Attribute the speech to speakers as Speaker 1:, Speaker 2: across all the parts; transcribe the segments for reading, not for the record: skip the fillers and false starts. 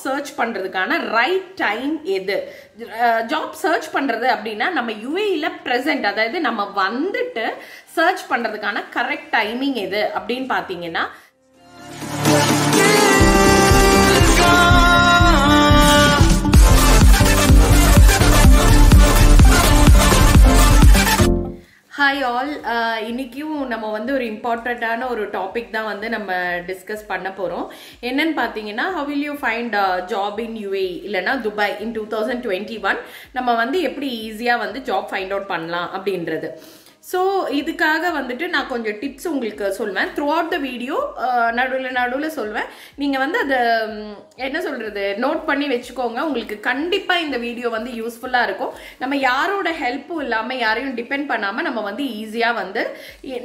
Speaker 1: Search பண்றதுக்கான right time எது? Job search பண்றது அப்படின்னா நம்ம யுஏஇல பிரசன்ட், அதாவது நம்ம வந்துட்டு சர்ச் பண்றதுக்கான கரெக்ட் டைமிங் எது அப்படின்னு பாத்தீங்கன்னா, ஹாய் ஆல், இன்னைக்கும் நம்ம வந்து ஒரு இம்பார்ட்டண்ட்டான ஒரு டாபிக் தான் வந்து நம்ம டிஸ்கஸ் பண்ண போகிறோம். என்னன்னு பார்த்தீங்கன்னா, how will you find job in UAE இல்லைனா துபாய் in 2021 நம்ம வந்து எப்படி ஈஸியாக வந்து ஜாப் ஃபைண்ட் அவுட் பண்ணலாம் அப்படின்றது. ஸோ இதுக்காக வந்துட்டு நான் கொஞ்சம் டிப்ஸ் உங்களுக்கு சொல்லுவேன். த்ரூ அவுட் த வீடியோ நடுவில் சொல்லுவேன். நீங்கள் வந்து அதை என்ன சொல்கிறது நோட் பண்ணி வச்சுக்கோங்க. உங்களுக்கு கண்டிப்பாக இந்த வீடியோ வந்து யூஸ்ஃபுல்லாக இருக்கும். நம்ம யாரோட ஹெல்ப்பும் இல்லாமல், யாரையும் டிபெண்ட் பண்ணாமல் நம்ம வந்து ஈஸியாக வந்து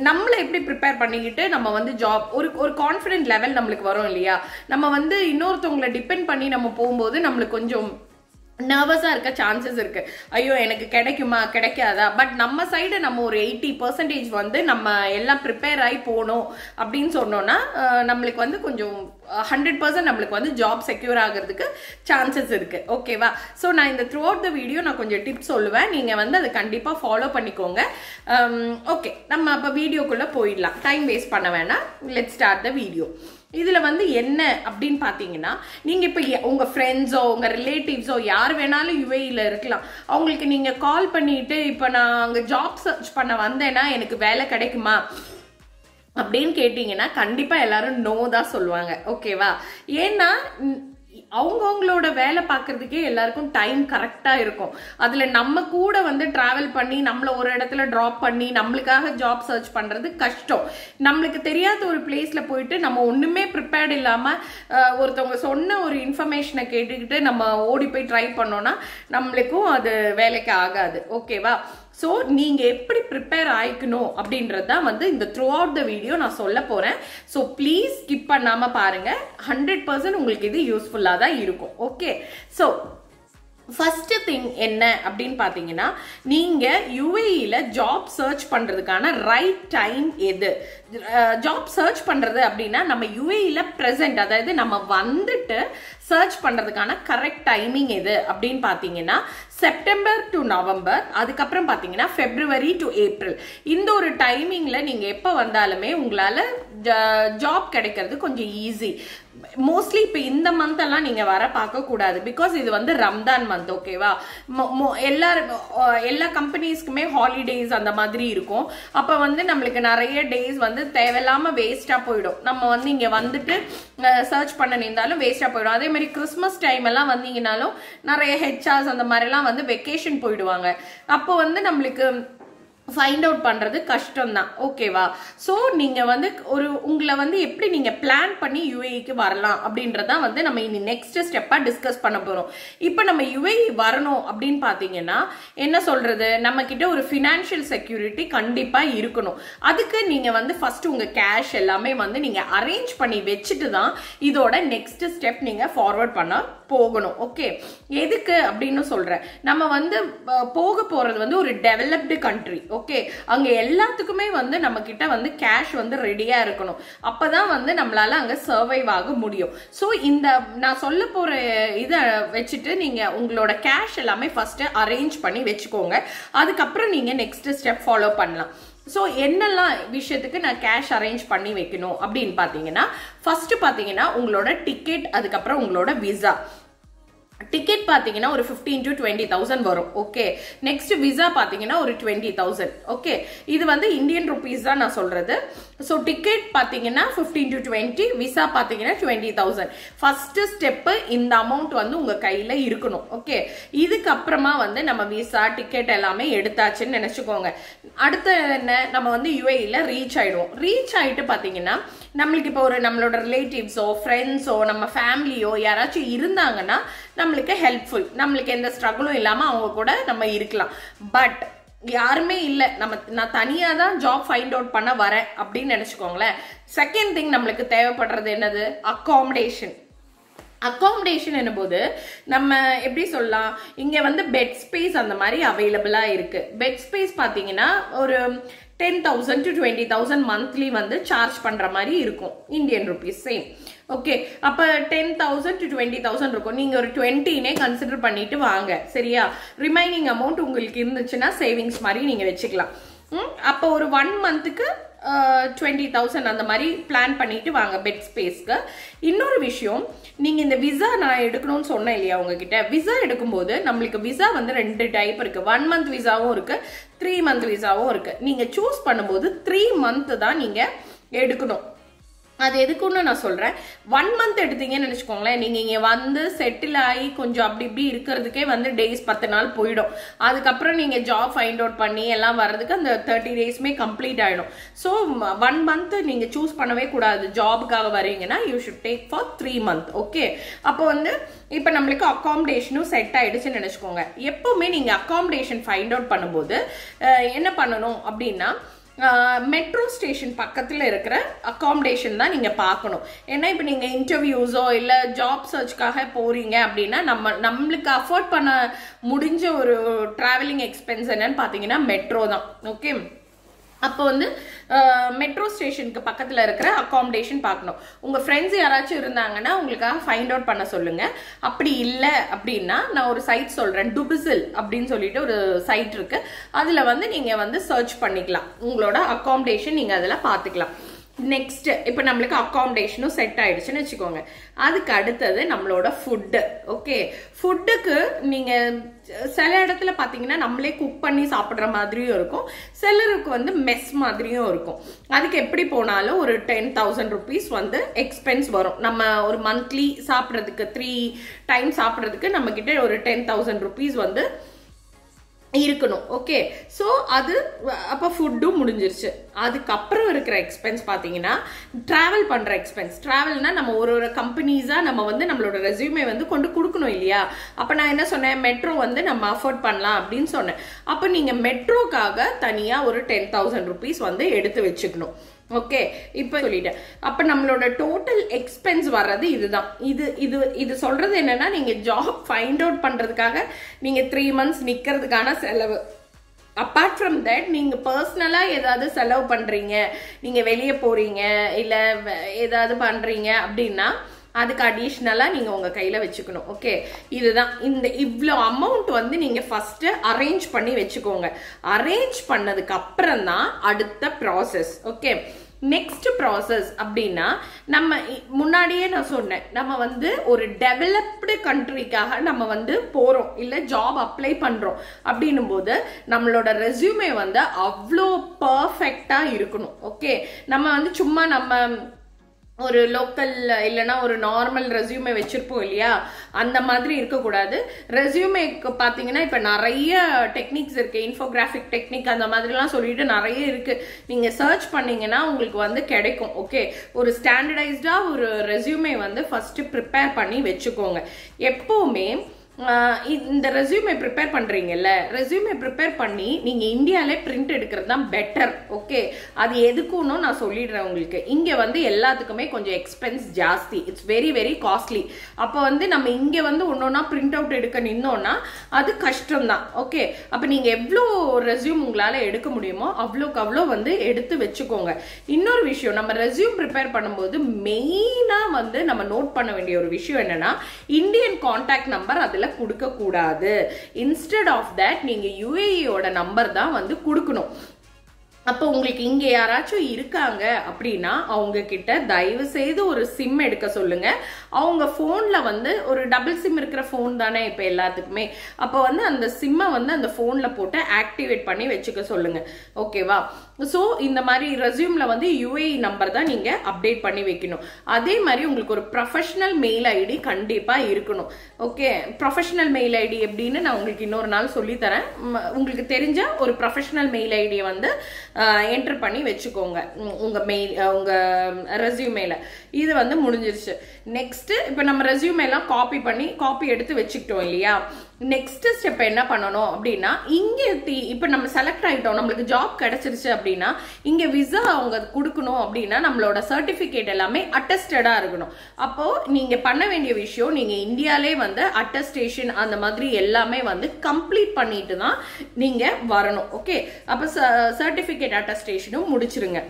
Speaker 1: நம்மளை எப்படி ப்ரிப்பேர் பண்ணிக்கிட்டு நம்ம வந்து ஜாப் ஒரு கான்ஃபிடென்ட் லெவல் நம்மளுக்கு வரும் இல்லையா? நம்ம வந்து இன்னொருத்தவங்களை டிபெண்ட் பண்ணி நம்ம போகும்போது நம்மளுக்கு கொஞ்சம் நர்வஸாக இருக்க சான்சஸ் இருக்கு. ஐயோ எனக்கு கிடைக்குமா கிடைக்காதா? பட் நம்ம சைடு நம்ம ஒரு 80% வந்து நம்ம எல்லாம் ப்ரிப்பேர் ஆகி போகணும் அப்படின்னு சொன்னோம்னா நம்மளுக்கு வந்து கொஞ்சம் 100% நம்மளுக்கு வந்து ஜாப் செக்யூர் ஆகிறதுக்கு சான்சஸ் இருக்கு. ஓகேவா? ஸோ நான் இந்த த்ரூ அவுட் த வீடியோ நான் கொஞ்சம் டிப்ஸ் சொல்லுவேன். நீங்க வந்து அதை கண்டிப்பா ஃபாலோ பண்ணிக்கோங்க. ஓகே, நம்ம அப்போ வீடியோக்குள்ள போயிடலாம். டைம் வேஸ்ட் பண்ண வேணாம். Let's start the video. இதுல வந்து என்ன அப்படின்னு பாத்தீங்கன்னா, நீங்க இப்ப உங்க ஃப்ரெண்ட்ஸோ உங்க ரிலேட்டிவ்ஸோ யார் வேணாலும் யுஏஇல இருக்கலாம். அவங்களுக்கு நீங்க கால் பண்ணிட்டு இப்ப நான் அங்க ஜாப் சர்ச் பண்ண வந்தேன்னா எனக்கு வேலை கிடைக்குமா அப்படின்னு கேட்டீங்கன்னா கண்டிப்பா எல்லாரும் நோ தான் சொல்லுவாங்க. ஓகேவா? ஏன்னா அவங்கவுங்களோட வேலை பார்க்கறதுக்கே எல்லாருக்கும் டைம் கரெக்டா இருக்கும். அதுல நம்ம கூட வந்து டிராவல் பண்ணி நம்மள ஒரு இடத்துல டிராப் பண்ணி நம்மளுக்காக ஜாப் சர்ச் பண்றது கஷ்டம். நம்மளுக்கு தெரியாத ஒரு பிளேஸ்ல போயிட்டு நம்ம ஒண்ணுமே ப்ரிப்பேர்ட் இல்லாம ஒருத்தவங்க சொன்ன ஒரு இன்ஃபர்மேஷனை கேட்டுக்கிட்டு நம்ம ஓடி போய் ட்ரை பண்ணோம்னா நம்மளுக்கும் அது வேலைக்கு ஆகாது. ஓகேவா? ஸோ நீங்க எப்படி ப்ரிப்பேர் ஆயிக்கணும் அப்படின்றது தான் வந்து இந்த த்ரூ அவுட் த வீடியோ நான் சொல்ல போறேன். ஸோ ப்ளீஸ் ஸ்கிப் பண்ணாம பாருங்க. 100% உங்களுக்கு இது யூஸ்ஃபுல்லா தான் இருக்கும். ஓகே, ஸோ ஃபர்ஸ்ட் திங் என்ன அப்படின்னு பாத்தீங்கன்னா, நீங்க யுஏஇல ஜாப் சர்ச் பண்றதுக்கான ரைட் டைம் எது? ஜாப் சர்ச் பண்றது அப்படின்னா நம்ம யுஏஇல பிரசன்ட், அதாவது நம்ம வந்துட்டு சர்ச் பண்றதுக்கான கரெக்ட் டைமிங் எது அப்படின்னு பாத்தீங்கன்னா, செப்டம்பர் டு நவம்பர், அதுக்கப்புறம் பாத்தீங்கன்னா பிப்ரவரி டு ஏப்ரல். இந்த ஒரு டைமிங்ல நீங்க எப்ப வந்தாலுமே உங்களால ஜாப் கிடைக்கிறது கொஞ்சம் ஈஸி. மோஸ்ட்லி இப்ப இந்த மந்த் எல்லாம் நீங்க வர பார்க்க கூடாது. பிகாஸ் இது வந்து ரம்தான் மந்த். ஓகேவா? எல்லா கம்பெனிஸ்க்குமே ஹாலிடேஸ் அந்த மாதிரி இருக்கும். அப்ப வந்து நம்மளுக்கு நிறைய டேஸ் வந்து தேவையில்லாம வேஸ்டா போயிடும். நம்ம வந்து இங்க வந்துட்டு சர்ச் பண்ண நின்றாலும் வேஸ்டா போயிடும். அதே மாதிரி கிறிஸ்மஸ் டைம் எல்லாம் வந்தீங்கன்னாலும் நிறைய ஹெச்ஆர்ஸ் அந்த மாதிரி எல்லாம் வந்து வெக்கேஷன் போயிடுவாங்க. அப்போ வந்து நம்மளுக்கு ஃபைண்ட் அவுட் பண்றது கஷ்டம் தான். ஓகேவா? ஸோ நீங்க வந்து உங்களை வந்து எப்படி நீங்க பிளான் பண்ணி யுஏஇக்கு வரலாம் அப்படின்றதான் வந்து நம்ம இனி நெக்ஸ்ட் ஸ்டெப்பா டிஸ்கஸ் பண்ண போறோம். இப்போ நம்ம யுஏஇ வரணும் அப்படின்னு பாத்தீங்கன்னா என்ன சொல்றது, நம்ம கிட்ட ஒரு ஃபினான்ஷியல் செக்யூரிட்டி கண்டிப்பா இருக்கணும். அதுக்கு நீங்க வந்து ஃபர்ஸ்ட் உங்க கேஷ் எல்லாமே வந்து நீங்க அரேஞ்ச் பண்ணி வச்சுட்டு தான் இதோட நெக்ஸ்ட் ஸ்டெப் நீங்க ஃபார்வர்ட் பண்ண போகணும். ஓகே, எதுக்கு அப்படின்னு சொல்றேன். நம்ம வந்து போக போறது வந்து ஒரு டெவலப்டு கண்ட்ரி. ஓகே, அங்க எல்லாத்துக்குமே வந்து நம்ம கிட்ட வந்து கேஷ் வந்து ரெடியா இருக்கணும். அப்பதான் வந்து நம்மளால அங்க சர்வைவ் ஆக முடியும். சோ இந்த நான் சொல்ல போற இத வச்சுட்டு நீங்க உங்களோட கேஷ் எல்லாமே ஃபர்ஸ்ட் அரேஞ்ச் பண்ணி வச்சுக்கோங்க. அதுக்கப்புறம் நீங்க நெக்ஸ்ட் ஸ்டெப் ஃபாலோ பண்ணலாம். ஸோ என்னெல்லாம் விஷயத்துக்கு நான் கேஷ் அரேஞ்ச் பண்ணி வைக்கணும் அப்படின்னு பாத்தீங்கன்னா, ஃபர்ஸ்ட் பாத்தீங்கன்னா உங்களோட டிக்கெட், அதுக்கப்புறம் உங்களோட விசா. டிக்கெட் பாத்தீங்கன்னா ஒரு 15 to 20,000 வரும். ஓகே, நெக்ஸ்ட் விசா பாத்தீங்கன்னா ஒரு 20,000. ஓகே, இது வந்து இந்தியன் ருபீஸ் தான் நான் சொல்றது. ஸோ டிக்கெட் பாத்தீங்கன்னா 15 to 20, விசா பாத்தீங்கன்னா 20,000. ஃபர்ஸ்ட் ஸ்டெப் இந்த அமௌண்ட் வந்து உங்க கையில இருக்கணும். ஓகே, இதுக்கப்புறமா வந்து நம்ம விசா டிக்கெட் எல்லாமே எடுத்தாச்சுன்னு நினைச்சுக்கோங்க. அடுத்து என்ன, நம்ம வந்து யுஏஇல ரீச் ஆயிடுவோம். ரீச் ஆயிட்டு பாத்தீங்கன்னா நம்மளுக்கு இப்போ ஒரு நம்மளோட ரிலேட்டிவ்ஸோ ஃப்ரெண்ட்ஸோ நம்ம ஃபேமிலியோ யாராச்சும் இருந்தாங்கன்னா நம்மளுக்கு ஹெல்ப்ஃபுல், நம்மளுக்கு எந்த ஸ்ட்ரகிளும் இல்லாம அவங்க கூட நம்ம இருக்கலாம். பட் யாருமே இல்லை, நான் தனியா தான் ஜாப் ஃபைண்ட் அவுட் பண்ண வரேன் அப்படின்னு நினைச்சுக்கோங்களேன். செகண்ட் திங் நம்மளுக்கு தேவைப்படுறது என்னது, அகாமடேஷன். அகாமடேஷன் என்னும்போது நம்ம எப்படி சொல்லலாம், இங்க வந்து பெட் ஸ்பேஸ் அந்த மாதிரி அவைலபிளா இருக்கு. பெட் ஸ்பேஸ் பாத்தீங்கன்னா ஒரு 10,000 to 20,000 மந்த்லி வந்து சார்ஜ் பண்ற மாதிரி இருக்கும் இந்தியன் ருபீஸ் சேம். ஓகே, அப்ப 10,000 to 20,000 இருக்கும். நீங்க ஒரு 20 கன்சிடர் பண்ணிட்டு வாங்க, சரியா? ரிமைனிங் அமௌண்ட் உங்களுக்கு இருந்துச்சுன்னா சேவிங்ஸ் மாதிரி நீங்க வச்சுக்கலாம். அப்போ ஒரு 1 மந்த்துக்கு 20,000 அந்த மாதிரி பிளான் பண்ணிட்டு வாங்க பெட் ஸ்பேஸ்க்கு. இன்னொரு விஷயம், நீங்க இந்த விசா நான் எடுக்கணும்னு சொன்னேன் இல்லையா உங்ககிட்ட, விசா எடுக்கும்போது நம்மளுக்கு விசா வந்து 2 டைப் இருக்கு. 1 மந்த் விசாவும் இருக்கு, 3 மந்த் விசாவும் இருக்கு. நீங்க சூஸ் பண்ணும்போது 3 மந்த் தான் நீங்க எடுக்கணும். அது எதுக்குன்னு நான் சொல்றேன். 1 மந்த் எடுத்தீங்கன்னு நினைச்சுக்கோங்களேன், நீங்க இங்க வந்து செட்டில் ஆகி கொஞ்சம் அப்படி இப்படி இருக்கிறதுக்கே வந்து டேஸ் 10 நாள் போயிடும். அதுக்கப்புறம் நீங்க ஜாப் ஃபைண்ட் அவுட் பண்ணி எல்லாம் வர்றதுக்கு அந்த 30 டேஸ்மே கம்ப்ளீட் ஆயிடும். ஸோ 1 மந்த் நீங்க சூஸ் பண்ணவே கூடாது. ஜாபுக்காக வரீங்கன்னா you should take for 3 month. Okay, அப்போ வந்து இப்போ நம்மளுக்கு அகாமடேஷனும் செட் ஆயிடுச்சுன்னு நினைச்சுக்கோங்க. எப்பவுமே நீங்க அகாமடேஷன் ஃபைண்ட் அவுட் பண்ணும்போது என்ன பண்ணணும் அப்படின்னா, மெட்ரோ ஸ்டேஷன் பக்கத்தில் இருக்கிற அகாமடேஷன் தான் நீங்கள் பார்க்கணும். ஏன்னா இப்போ நீங்கள் இன்டர்வியூஸோ இல்லை ஜாப் சர்ச்காக போகிறீங்க அப்படின்னா நம்மளுக்கு அஃபோர்ட் பண்ண முடிஞ்ச ஒரு ட்ராவலிங் எக்ஸ்பென்ஸ் என்னன்னு பார்த்தீங்கன்னா மெட்ரோ தான். ஓகே, அப்போ வந்து மெட்ரோ ஸ்டேஷனுக்கு பக்கத்தில் இருக்கிற அகாமடேஷன் பார்க்கணும். உங்கள் ஃப்ரெண்ட்ஸ் யாராச்சும் இருந்தாங்கன்னா உங்களுக்காக ஃபைண்ட் அவுட் பண்ண சொல்லுங்க. அப்படி இல்லை அப்படின்னா நான் ஒரு சைட் சொல்கிறேன், டுபிசில் அப்படின்னு சொல்லிட்டு ஒரு சைட் இருக்கு. அதில் வந்து நீங்கள் வந்து சர்ச் பண்ணிக்கலாம், உங்களோட அகாமடேஷன் நீங்கள் அதில் பார்த்துக்கலாம். நெக்ஸ்ட், இப்போ நம்மளுக்கு அகாமடேஷனும் செட் ஆயிடுச்சுன்னு வச்சுக்கோங்க. அதுக்கு அடுத்தது நம்மளோட ஃபுட்டு. ஓகே, ஃபுட்டுக்கு நீங்க சில இடத்துல பாத்தீங்கன்னா நம்மளே குக் பண்ணி சாப்பிட்ற மாதிரியும் இருக்கும், சிலருக்கு வந்து மெஸ் மாதிரியும் இருக்கும். அதுக்கு எப்படி போனாலும் ஒரு 10,000 ருபீஸ் வந்து எக்ஸ்பென்ஸ் வரும். நம்ம ஒரு மந்த்லி சாப்பிட்றதுக்கு 3 டைம் சாப்பிட்றதுக்கு நம்ம கிட்ட ஒரு 10,000 ருபீஸ் வந்து இருக்கணும். ஓகே, ஸோ அது அப்போ ஃபுட்டும் முடிஞ்சிருச்சு. அதுக்கப்புறம் இருக்கிற எக்ஸ்பென்ஸ் பார்த்தீங்கன்னா டிராவல் பண்ணுற எக்ஸ்பென்ஸ். டிராவல்னா நம்ம ஒரு கம்பெனிஸாக நம்ம வந்து நம்மளோட ரெஸ்யூமே வந்து கொண்டு கொடுக்கணும் இல்லையா? அப்போ நான் என்ன சொன்னேன், மெட்ரோ வந்து நம்ம அஃபோர்ட் பண்ணலாம் அப்படின்னு சொன்னேன். அப்போ நீங்கள் மெட்ரோக்காக தனியாக ஒரு 10,000 ருபீஸ் வந்து எடுத்து வச்சுக்கணும். ஓகே, இப்போ சொல்லிட்டேன். அப்ப நம்மளோட டோட்டல் எக்ஸ்பென்ஸ் வர்றது இதுதான். இது சொல்றது என்னன்னா, நீங்க ஜாப் ஃபைண்ட் அவுட் பண்றதுக்காக நீங்க 3 மந்த்ஸ் நிக்கிறதுக்கான செலவு. அப்பார்ட் ஃப்ரம் தட் நீங்க பர்சனலா ஏதாவது செலவு பண்றீங்க, நீங்க வெளியே போறீங்க இல்ல ஏதாவது பண்றீங்க அப்படின்னா அதுக்கு அடிஷ்னலா நீங்க உங்க கையில வச்சுக்கணும். ஓகே, இதுதான் இவ்வளோ அமௌண்ட் வந்து நீங்க ஃபர்ஸ்ட் அரேஞ்ச் பண்ணி வச்சுக்கோங்க. அரேஞ்ச் பண்ணதுக்கு அப்புறம் தான் அடுத்த ப்ராசஸ். ஓகே, நெக்ஸ்ட் ப்ராசஸ் அப்படின்னா, நம்ம முன்னாடியே நான் சொன்னேன், நம்ம வந்து ஒரு டெவலப்டு கண்ட்ரிக்காக நம்ம வந்து போறோம் இல்ல ஜாப் அப்ளை பண்றோம் அப்படின்னும் போது நம்மளோட ரெஸ்யூமே வந்து அவ்வளோ பர்ஃபெக்டா இருக்கணும். ஓகே, நம்ம வந்து சும்மா நம்ம ஒரு லோக்கல் இல்லைன்னா ஒரு நார்மல் ரெஸ்யூமே வச்சிருப்போம் இல்லையா, அந்த மாதிரி இருக்கக்கூடாது. ரெஸ்யூமேக்கு பார்த்தீங்கன்னா இப்போ நிறைய டெக்னிக்ஸ் இருக்கு, இன்ஃபோகிராஃபிக் டெக்னிக் அந்த மாதிரிலாம் சொல்லிட்டு நிறைய இருக்கு. நீங்க சர்ச் பண்ணீங்கன்னா உங்களுக்கு வந்து கிடைக்கும். ஓகே, ஒரு ஸ்டாண்டர்டைஸ்டா ஒரு ரெஸ்யூமே வந்து ஃபர்ஸ்ட் ப்ரிப்பேர் பண்ணி வச்சுக்கோங்க. எப்பவுமே இந்த ரெஸ்யூமே ப்ரிப்பேர் பண்றீங்கல்ல, ரெஸ்யூமே ப்ரிப்பேர் பண்ணி நீங்க இந்தியாவிலே பிரிண்ட் எடுக்கிறது தான் பெட்டர். ஓகே, அது எதுக்குன்னு நான் சொல்லிடுறேன் உங்களுக்கு. இங்க வந்து எல்லாத்துக்குமே கொஞ்சம் எக்ஸ்பென்ஸ் ஜாஸ்தி, இட்ஸ் வெரி வெரி காஸ்ட்லி. அப்போ வந்து நம்ம இங்க வந்து ஒன்னொன்னா பிரிண்ட் அவுட் எடுக்க நின்னோம்னா அது கஷ்டம் தான். ஓகே, அப்ப நீங்க எவ்வளோ ரெஸ்யூம் உங்களால எடுக்க முடியுமோ அவ்வளோக்கு அவ்வளோ வந்து எடுத்து வச்சுக்கோங்க. இன்னொரு விஷயம், நம்ம ரெஸ்யூம் ப்ரிப்பேர் பண்ணும்போது மெயினா வந்து நம்ம நோட் பண்ண வேண்டிய ஒரு விஷயம் என்னன்னா, இந்தியன் கான்டாக்ட் நம்பர் அதுல கொடுக்க கூடாது. இன்ஸ்டெட் ஆஃப் தட் நீங்க யுஏஇயோட நம்பர் தான் வந்து கொடுக்கணும். அப்போ உங்களுக்கு இங்க யாராச்சும் இருக்காங்க அப்படின்னா அவங்க கிட்ட தயவு செய்து ஒரு சிம் எடுக்க சொல்லுங்க. அவங்க போன்ல வந்து ஒரு டபுள் சிம் இருக்கிற போன் தானே இப்ப எல்லாத்துக்குமே, அப்போ வந்து அந்த சிம்மை வந்து அந்த போன்ல போட்டு ஆக்டிவேட் பண்ணி வச்சுக்க சொல்லுங்க. ஓகேவா? ஸோ இந்த மாதிரி ரெஸ்யூம்ல வந்து யுஏஇ நம்பர் தான் நீங்க அப்டேட் பண்ணி வைக்கணும். அதே மாதிரி உங்களுக்கு ஒரு ப்ரொஃபஷனல் மெயில் ஐடி கண்டிப்பா இருக்கணும். ஓகே, ப்ரொஃபஷனல் மெயில் ஐடி எப்படின்னு நான் உங்களுக்கு இன்னொரு நாள் சொல்லி தரேன். உங்களுக்கு தெரிஞ்ச ஒரு ப்ரொஃபஷனல் மெயில் ஐடியை வந்து என்டர் பண்ணி வச்சுக்கோங்க உங்க மெயில், உங்க ரெஸ்யூமேல. இது வந்து முடிஞ்சிருச்சு. நெக்ஸ்ட், இப்போ நம்ம ரெஸ்யூமே எல்லாம் காப்பி எடுத்து வச்சுக்கிட்டோம் இல்லையா? நெக்ஸ்ட் ஸ்டெப் என்ன பண்ணணும் அப்படின்னா, இங்க இப்ப நம்ம செலக்ட் ஆயிட்டோம், நம்மளுக்கு ஜாப் கிடைச்சிருச்சு அப்படின்னா இங்க விசா அவங்க கொடுக்கணும் அப்படின்னா நம்மளோட சர்டிபிகேட் எல்லாமே அட்டஸ்டடா இருக்கணும். அப்போ நீங்க பண்ண வேண்டிய விஷயம், நீங்க இந்தியாலே வந்து அட்டஸ்டேஷன் அந்த மாதிரி எல்லாமே வந்து கம்ப்ளீட் பண்ணிட்டு தான் நீங்க வரணும். ஓகே, அப்ப சர்டிபிகேட் அட்டஸ்டேஷனும் முடிச்சிருங்க.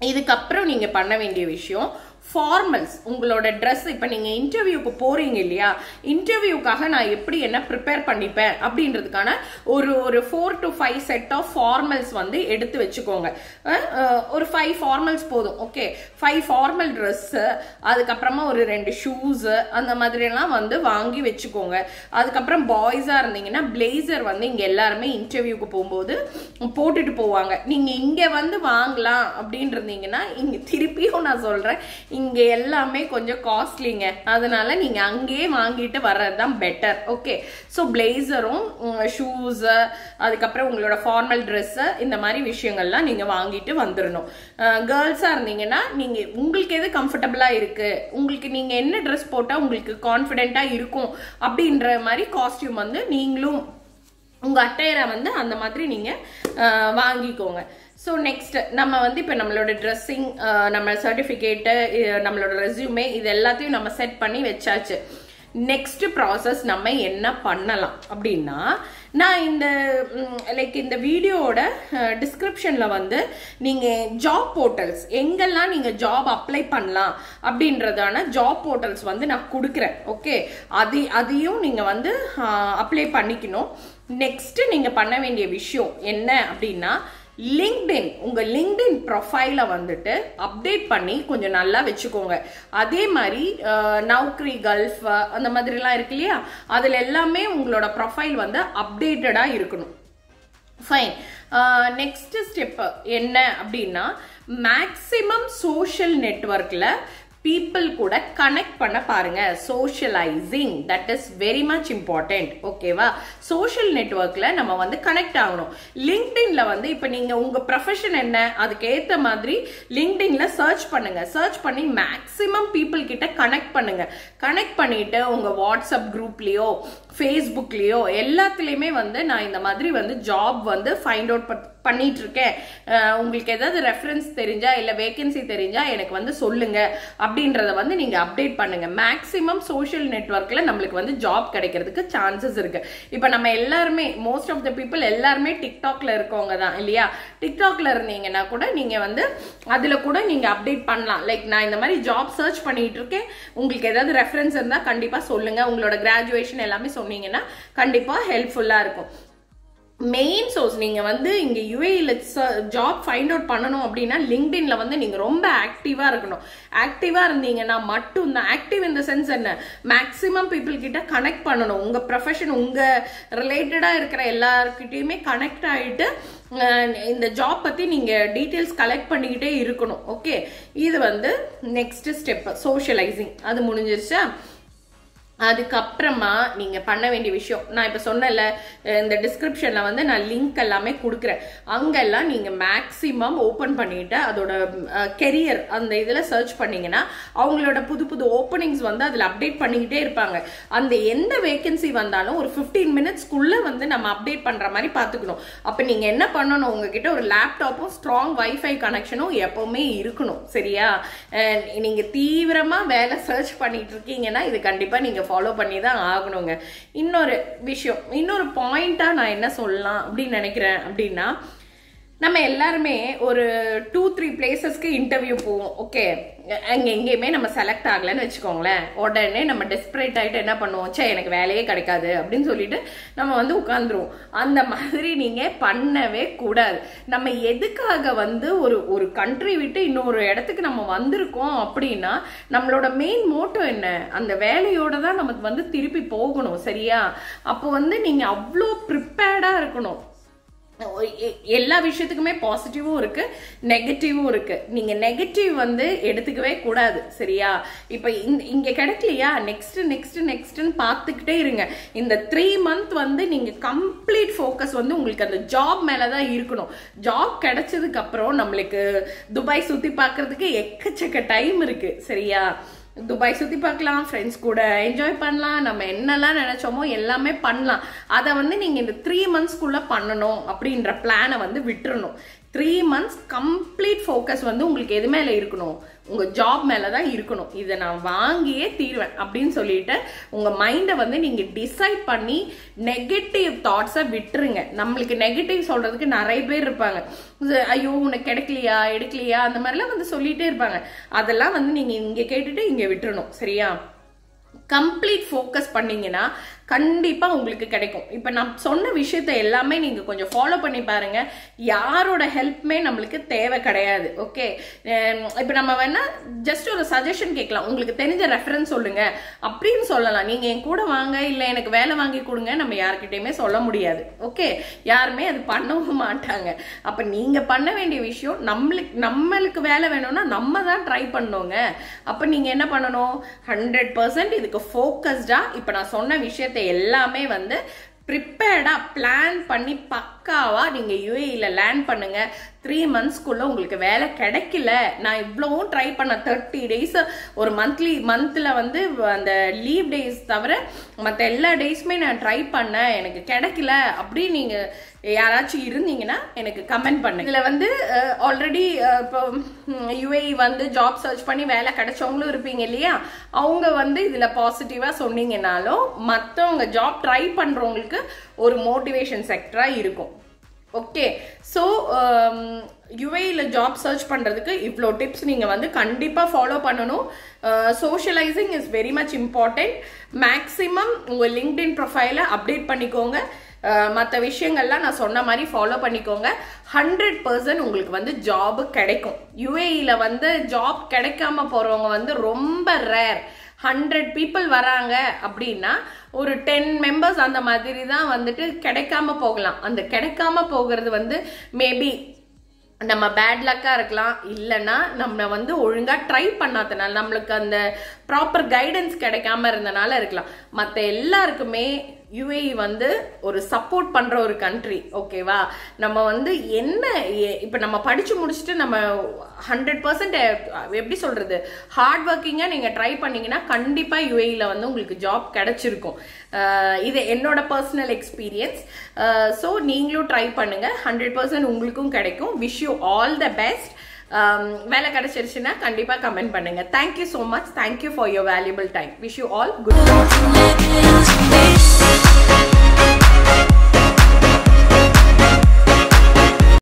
Speaker 1: இதுக்கப்புறம் நீங்க பண்ண வேண்டிய விஷயம் ஃபார்மல்ஸ். உங்களோட ட்ரெஸ், இப்போ நீங்க இன்டர்வியூக்கு போறீங்க இல்லையா, இன்டர்வியூக்காக நான் எப்படி என்ன ப்ரிப்பேர் பண்ணிப்பேன் அப்படின்றதுக்கான ஒரு 4 to 5 செட் ஆஃப் ஃபார்மல்ஸ் வந்து எடுத்து வச்சுக்கோங்க. ஒரு 5 ஃபார்மல்ஸ் போதும். ஓகே, 5 ஃபார்மல் ட்ரெஸ், அதுக்கப்புறமா ஒரு 2 ஷூஸ் அந்த மாதிரி எல்லாம் வந்து வாங்கி வச்சுக்கோங்க. அதுக்கப்புறம் பாய்ஸா இருந்தீங்கன்னா பிளேசர் வந்து இங்க எல்லாருமே இன்டர்வியூக்கு போகும்போது போட்டுட்டு போவாங்க. நீங்க இங்க வந்து வாங்கலாம் அப்படின்னு இருந்தீங்கன்னா, இங்க திருப்பியும் நான் சொல்றேன், இங்க எல்லாமே கொஞ்சம் காஸ்ட்லிங்க, அதனால நீங்க அங்கேயே வாங்கிட்டு வர்றதுதான் பெட்டர். ஓகே, ஸோ பிளேசரும் ஷூஸ் அதுக்கப்புறம் உங்களோட ஃபார்மல் ட்ரெஸ் இந்த மாதிரி விஷயங்கள்லாம் நீங்க வாங்கிட்டு வந்துடணும். கேர்ள்ஸா இருந்தீங்கன்னா நீங்க உங்களுக்கு எது கம்ஃபர்டபுளா இருக்கு, உங்களுக்கு நீங்க என்ன ட்ரெஸ் போட்டா உங்களுக்கு கான்ஃபிடென்ட்டா இருக்கும் அப்படின்ற மாதிரி காஸ்டியூம் வந்து நீங்களும் உங்க அட்டையரை வந்து அந்த மாதிரி நீங்க வாங்கிக்கோங்க. ஸோ நெக்ஸ்ட் நம்ம வந்து இப்போ நம்மளோட ட்ரெஸ்ஸிங், நம்ம சர்டிஃபிகேட்டு, நம்மளோட ரெஸ்யூமே இது எல்லாத்தையும் நம்ம செட் பண்ணி வச்சாச்சு. நெக்ஸ்ட் ப்ராசஸ் நம்ம என்ன பண்ணலாம் அப்படின்னா, நான் இந்த வீடியோட டிஸ்கிரிப்ஷன்ல வந்து நீங்க ஜாப் போர்ட்டல்ஸ் எங்கெல்லாம் நீங்க ஜாப் அப்ளை பண்ணலாம் அப்படின்றதான ஜாப் போர்ட்டல்ஸ் வந்து நான் கொடுக்குறேன். ஓகே, அதையும் நீங்க வந்து அப்ளை பண்ணிக்கணும். நெக்ஸ்ட் நீங்க பண்ண வேண்டிய விஷயம் என்ன அப்படின்னா, லிங்க்டின், உங்க லிங்க்டின் ப்ரொஃபைல வந்துட்டு அப்டேட் பண்ணி கொஞ்சம் நல்லா வச்சுக்கோங்க. அதே மாதிரி நௌக்ரி கல்ஃப் அந்த மாதிரிலாம் இருக்கு இல்லையா, அதுல எல்லாமே உங்களோட ப்ரொஃபைல் வந்து அப்டேட்டடா இருக்கணும். ஃபைன். நெக்ஸ்ட் ஸ்டெப் என்ன அப்படின்னா, மேக்சிமம் சோஷியல் நெட்வொர்க்ல people கூட கனெக்ட் பண்ண பாருங்க. Socialising, that is very much important. ஓகேவா, சோஷியல் நெட்வொர்க்ல நம்ம வந்து கனெக்ட் ஆகணும். லிங்க்டின்ல வந்து இப்ப நீங்க உங்க ப்ரொஃபஷன் என்ன அதுக்கு ஏத்த மாதிரி லிங்க்டின்ல சர்ச் பண்ணுங்க. சர்ச் பண்ணி மேக்சிமம் பீப்புள் கிட்ட கனெக்ட் பண்ணுங்க. கனெக்ட் பண்ணிட்டு உங்க வாட்ஸ்அப் குரூப்லயோ ஃபேஸ்புக்லயோ எல்லாத்துலயுமே வந்து நான் இந்த மாதிரி வந்து ஜாப் வந்து ஃபைண்ட் அவுட் பண்ணிட்டு இருக்கேன், உங்களுக்கு ஏதாவது ரெஃபரன்ஸ் தெரிஞ்சா இல்ல வேகன்சி தெரிஞ்சா எனக்கு வந்து சொல்லுங்க அப்படின்றத வந்து நீங்க அப்டேட் பண்ணுங்க. மேக்சிமம் சோஷியல் நெட்வொர்க்ல நம்மளுக்கு வந்து ஜாப் கிடைக்கிறதுக்கு சான்சஸ் இருக்கு. இப்ப நம்ம எல்லாருமே மோஸ்ட் ஆஃப் த பீப்புள் எல்லாருமே டிக்டாக்ல இருக்கவங்க தான் இல்லையா. டிக்டாக்ல இருந்தீங்கன்னா கூட நீங்க வந்து அதுல கூட நீங்க அப்டேட் பண்ணலாம். லைக் நான் இந்த மாதிரி ஜாப் சர்ச் பண்ணிட்டு இருக்கேன், உங்களுக்கு ஏதாவது ரெஃபரன்ஸ் இருந்தா கண்டிப்பா சொல்லுங்க, உங்களோட கிராஜுவேஷன் எல்லாமே சொன்னீங்கன்னா கண்டிப்பா ஹெல்ப்ஃபுல்லா இருக்கும். மெயின் சோர்ஸ் நீங்க வந்து இங்க யுஏஇல ஜாப் ஃபைண்ட் அவுட் பண்ணணும் அப்படின்னா லிங்க்டின்ல வந்து நீங்க ரொம்ப ஆக்டிவா இருக்கணும். ஆக்டிவா இருந்தீங்கன்னா மட்டும்தான், ஆக்டிவ் இந்த சென்ஸ் என்ன, மேக்சிமம் பீப்புள் கிட்ட கனெக்ட் பண்ணணும். உங்க ப்ரொஃபஷன் உங்க ரிலேட்டடா இருக்கிற எல்லார்கிட்டயுமே கனெக்ட் ஆயிட்டு இந்த ஜாப் பத்தி நீங்க டீடைல்ஸ் கலெக்ட் பண்ணிக்கிட்டே இருக்கணும். ஓகே, இது வந்து நெக்ஸ்ட் ஸ்டெப் சோஷியலைசிங். அது முடிஞ்சிருச்சா? அதுக்கப்புறமா நீங்க பண்ண வேண்டிய விஷயம், நான் இப்ப சொன்னல இந்த டிஸ்கிரிப்ஷன்ல வந்து நான் லிங்க் எல்லாமே கொடுக்குறேன், அங்கெல்லாம் நீங்க மேக்சிமம் ஓபன் பண்ணிட்டு அதோட கெரியர் அந்த இதுல சர்ச் பண்ணீங்கன்னா அவங்களோட புது புது ஓப்பனிங்ஸ் வந்து அதுல அப்டேட் பண்ணிக்கிட்டே இருப்பாங்க. அந்த எந்த வேகன்சி வந்தாலும் ஒரு 15 மினிட்ஸ்க்குள்ள வந்து நம்ம அப்டேட் பண்ற மாதிரி பாத்துக்கணும். அப்ப நீங்க என்ன பண்ணணும், உங்ககிட்ட ஒரு லேப்டாப்பும் ஸ்ட்ராங் வைஃபை கனெக்ஷனும் எப்பவுமே இருக்கணும். சரியா, நீங்க தீவிரமா வேலை சர்ச் பண்ணிட்டு இருக்கீங்கன்னா இது கண்டிப்பா நீங்க ஃபாலோ பண்ணி தான் ஆகணுங்க. இன்னொரு விஷயம், இன்னொரு பாயிண்டா நான் என்ன சொல்லலாம் அப்படின்னு நினைக்கிறேன் அப்படின்னா, நம்ம எல்லாருமே ஒரு 2-3 பிளேசஸ்க்கு இன்டர்வியூ போவோம். ஓகே, அங்க எங்கேயுமே நம்ம செலக்ட் ஆகலன்னு வச்சுக்கோங்களேன், உடனே நம்ம டெஸ்பரேட் ஆயிட்டு என்ன பண்ணுவோம், சே எனக்கு வேலையே கிடைக்காது அப்படின்னு சொல்லிட்டு நம்ம வந்து உட்கார்ந்துருவோம். அந்த மாதிரி நீங்க பண்ணவே கூடாது. நம்ம எதுக்காக வந்து ஒரு கண்ட்ரி விட்டு இன்னொரு இடத்துக்கு நம்ம வந்திருக்கோம் அப்படின்னா நம்மளோட மெயின் மோட்டோ என்ன, அந்த வேலையோட தான் நமக்கு வந்து திருப்பி போகணும். சரியா, அப்போ வந்து நீங்க அவ்வளோ ப்ரிப்பேர்டா இருக்கணும். எல்லா விஷயத்துக்குமே பாசிட்டிவும் இருக்கு நெகட்டிவும் இருக்கு. நீங்க நெகட்டிவ் வந்து எடுத்துக்கவே கூடாது. சரியா, இப்ப இங்க கிடைக்கலையா, நெக்ஸ்ட் நெக்ஸ்ட் நெக்ஸ்ட்னு பார்த்துக்கிட்டே இருங்க. இந்த 3 மந்த் வந்து நீங்க கம்ப்ளீட் ஃபோக்கஸ் வந்து உங்களுக்கு அந்த ஜாப் மேலதான் இருக்கணும். ஜாப் கிடைச்சதுக்கு அப்புறம் நம்மளுக்கு துபாய் சுத்தி பார்க்கறதுக்கு எக்கச்சக்க டைம் இருக்கு. சரியா, துபாய் சுற்றி பார்க்கலாம், ஃப்ரெண்ட்ஸ் கூட என்ஜாய் பண்ணலாம், நம்ம என்னெல்லாம் நினச்சோமோ எல்லாமே பண்ணலாம். அதை வந்து நீங்கள் இந்த 3 monthsக்குள்ளே பண்ணணும் அப்படின்ற பிளானை வந்து விட்டுறணும். 3 months கம்ப்ளீட் ஃபோக்கஸ் வந்து உங்களுக்கு எது மேலே இருக்கணும்? உங்கள் ஜாப் மேலே தான் இருக்கணும். இதை நான் வாங்கியே தீர்வேன் அப்படின்னு சொல்லிட்டு உங்கள் மைண்டை வந்து நீங்கள் டிசைட் பண்ணி நெகட்டிவ் தாட்ஸை விட்டுருங்க. நம்மளுக்கு நெகட்டிவ் சொல்கிறதுக்கு நிறைய பேர் இருப்பாங்க. ஐயோ உனக்கு கிடைக்கலையா, எடுக்கலையா, அந்த மாதிரிலாம் வந்து சொல்லிகிட்டே இருப்பாங்க. அதெல்லாம் வந்து நீங்கள் இங்கே கேட்டுட்டு இங்கே விட்டுறணும். சரியா? கம்ப்ளீட் ஃபோக்கஸ் பண்ணீங்கன்னா கண்டிப்பா உங்களுக்கு கிடைக்கும். இப்ப நான் சொன்ன விஷயத்த எல்லாமே நீங்க கொஞ்சம் ஃபாலோ பண்ணி பாருங்க. யாரோட ஹெல்ப்மே நம்மளுக்கு தேவை கிடையாது. ஓகே, இப்ப நம்ம வேணா ஜஸ்ட் ஒரு சஜஷன் கேட்கலாம், உங்களுக்கு தெரிஞ்ச ரெஃபரன்ஸ் சொல்லுங்க அப்படின்னு சொல்லலாம். நீங்க என் கூட வாங்க, இல்ல எனக்கு வேலை வாங்கி கொடுங்க, நம்ம யார்கிட்டயுமே சொல்ல முடியாது. ஓகே, யாருமே அது பண்ணவும் மாட்டாங்க. அப்ப நீங்க பண்ண வேண்டிய விஷயம், நம்மளுக்கு வேலை வேணும்னா நம்ம தான் ட்ரை பண்ணோங்க. அப்ப நீங்க என்ன பண்ணணும்? 100% இதுக்கு ஃபோக்கஸ்டா இப்ப நான் சொன்ன விஷயத்த எல்லாமே வந்து ப்ரிப்பேர்டா பிளான் பண்ணி பக்காவா நீங்க யுஏஇல லேண்ட் பண்ணுங்க. 3 monthsக்குள்ள உங்களுக்கு வேலை கிடைக்கல, நான் இவ்வளவும் ட்ரை பண்ண 30 days ஒரு மந்த்ல வந்து அந்த லீவ் டேஸ் தவிர மற்ற எல்லா டேஸுமே நான் ட்ரை பண்ணேன், எனக்கு கிடைக்கல அப்படி நீங்க யாராச்சும் இருந்தீங்கன்னா எனக்கு கமெண்ட் பண்ணுங்க. இதுல வந்து ஆல்ரெடி இப்போ யுஏஇ வந்து ஜாப் சர்ச் பண்ணி வேலை கிடைச்சவங்களும் இருப்பீங்க இல்லையா? அவங்க வந்து இதுல பாசிட்டிவா சொன்னீங்கன்னாலும் மற்றவங்க ஜாப் ட்ரை பண்றவங்களுக்கு ஒரு மோட்டிவேஷன் செக்டரா இருக்கும். ஓகே, ஸோ யுஏஇல ஜாப் சர்ச் பண்ணுறதுக்கு இவ்வளோ டிப்ஸ் நீங்கள் வந்து கண்டிப்பாக ஃபாலோ பண்ணணும். Socialising is very much important. Maximum உங்கள் லிங்க்டின் ப்ரொஃபைலை அப்டேட் பண்ணிக்கோங்க. மற்ற விஷயங்கள்லாம் நான் சொன்ன மாதிரி ஃபாலோ பண்ணிக்கோங்க. 100% உங்களுக்கு வந்து ஜாப் கிடைக்கும். யுஏஇல வந்து ஜாப் கிடைக்காம போகிறவங்க வந்து ரொம்ப ரேர். 100 people வராங்க அப்படின்னா ஒரு 10 members அந்த மாதிரி தான் வந்துட்டு கிடைக்காம போகலாம். அந்த கிடைக்காம போகிறது வந்து மேபி நம்ம பேட் லக்கா இருக்கலாம், இல்லைன்னா நம்ம வந்து ஒழுங்கா ட்ரை பண்ணாதனால, நம்மளுக்கு அந்த ப்ராப்பர் கைடன்ஸ் கிடைக்காம இருந்தனால இருக்கலாம். மற்ற எல்லாருக்குமே யுஏஇ வந்து ஒரு சப்போர்ட் பண்ற ஒரு கண்ட்ரி. ஓகேவா? நம்ம வந்து என்ன இப்ப நம்ம படிச்சு முடிச்சுட்டு நம்ம 100% எப்படி சொல்றது, ஹார்ட் ஒர்க்கிங்கா நீங்க ட்ரை பண்ணீங்கன்னா கண்டிப்பா யுஏஇல வந்து உங்களுக்கு ஜாப் கிடைச்சிருக்கும். இது என்னோட பர்சனல் எக்ஸ்பீரியன்ஸ். ஸோ நீங்களும் ட்ரை பண்ணுங்க, 100% உங்களுக்கும் கிடைக்கும். Wish you all the best. வேலை கிடைச்சிருச்சுன்னா கண்டிப்பா கமெண்ட் பண்ணுங்க. Thank you so much. Thank you for your valuable time. Wish you all good.